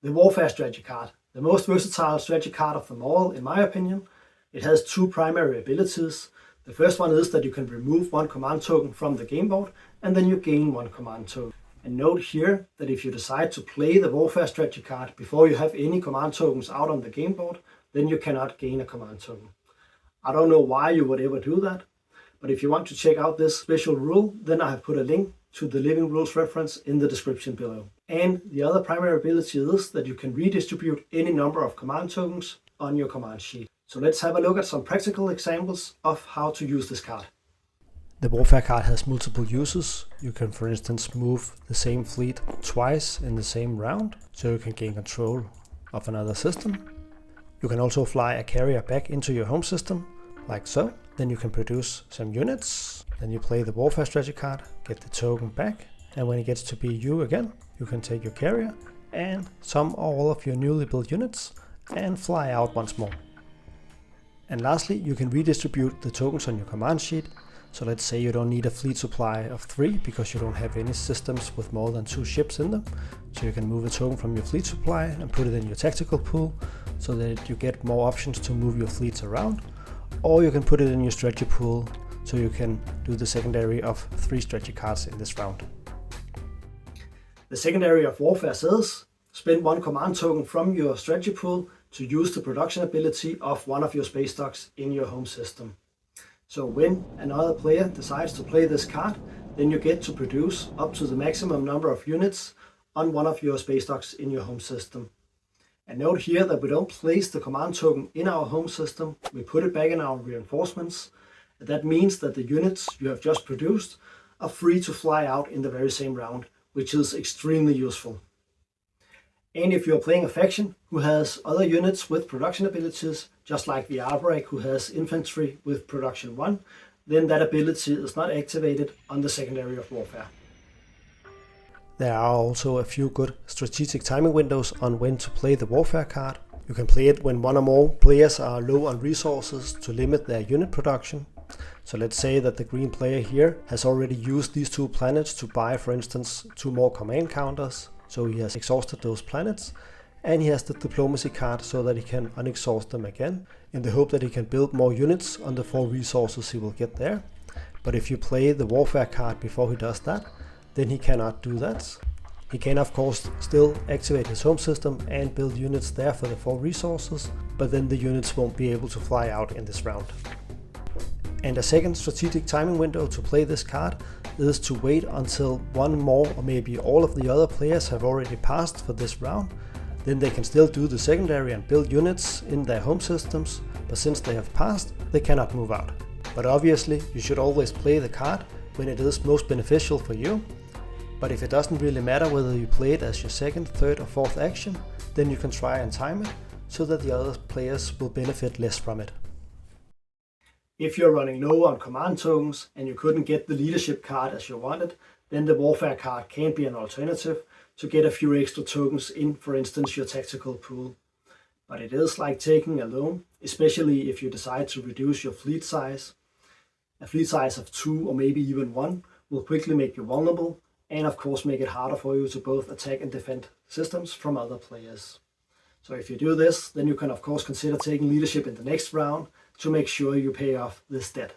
The Warfare strategy card, the most versatile strategy card of them all, in my opinion. It has two primary abilities. The first one is that you can remove one command token from the game board, and then you gain one command token. And note here that if you decide to play the Warfare strategy card before you have any command tokens out on the game board, then you cannot gain a command token. I don't know why you would ever do that, but if you want to check out this special rule, then I have put a link to the Living Rules reference in the description below. And the other primary ability is that you can redistribute any number of command tokens on your command sheet. So let's have a look at some practical examples of how to use this card. The Warfare card has multiple uses. You can, for instance, move the same fleet twice in the same round, so you can gain control of another system. You can also fly a carrier back into your home system, like so. Then you can produce some units. Then you play the Warfare strategy card, get the token back, and when it gets to be you again, you can take your carrier and some or all of your newly built units and fly out once more. And lastly, you can redistribute the tokens on your command sheet. So let's say you don't need a fleet supply of 3 because you don't have any systems with more than 2 ships in them. So you can move a token from your fleet supply and put it in your tactical pool so that you get more options to move your fleets around. Or you can put it in your strategy pool so you can do the secondary of 3 strategy cards in this round. The secondary of Warfare says, spend 1 command token from your strategy pool to use the production ability of one of your space docks in your home system. So when another player decides to play this card, then you get to produce up to the maximum number of units on one of your space docks in your home system. And note here that we don't place the command token in our home system, we put it back in our reinforcements. And that means that the units you have just produced are free to fly out in the very same round, which is extremely useful. And if you're playing a faction who has other units with production abilities, just like the Arbreak who has infantry with production 1, then that ability is not activated on the secondary of Warfare. There are also a few good strategic timing windows on when to play the Warfare card. You can play it when one or more players are low on resources to limit their unit production. So let's say that the green player here has already used these 2 planets to buy, for instance, 2 more command counters. So he has exhausted those planets, and he has the diplomacy card so that he can unexhaust them again, in the hope that he can build more units on the 4 resources he will get there. But if you play the Warfare card before he does that, then he cannot do that. He can of course still activate his home system and build units there for the 4 resources, but then the units won't be able to fly out in this round. And a second strategic timing window to play this card is to wait until one more or maybe all of the other players have already passed for this round. Then they can still do the secondary and build units in their home systems, but since they have passed, they cannot move out. But obviously you should always play the card when it is most beneficial for you. But if it doesn't really matter whether you play it as your 2nd, 3rd or 4th action, then you can try and time it so that the other players will benefit less from it. If you're running low on command tokens and you couldn't get the leadership card as you wanted, then the Warfare card can be an alternative to get a few extra tokens in, for instance, your tactical pool. But it is like taking a loan, especially if you decide to reduce your fleet size. A fleet size of 2 or maybe even 1 will quickly make you vulnerable and of course make it harder for you to both attack and defend systems from other players. So if you do this, then you can of course consider taking leadership in the next round to make sure you pay off this debt.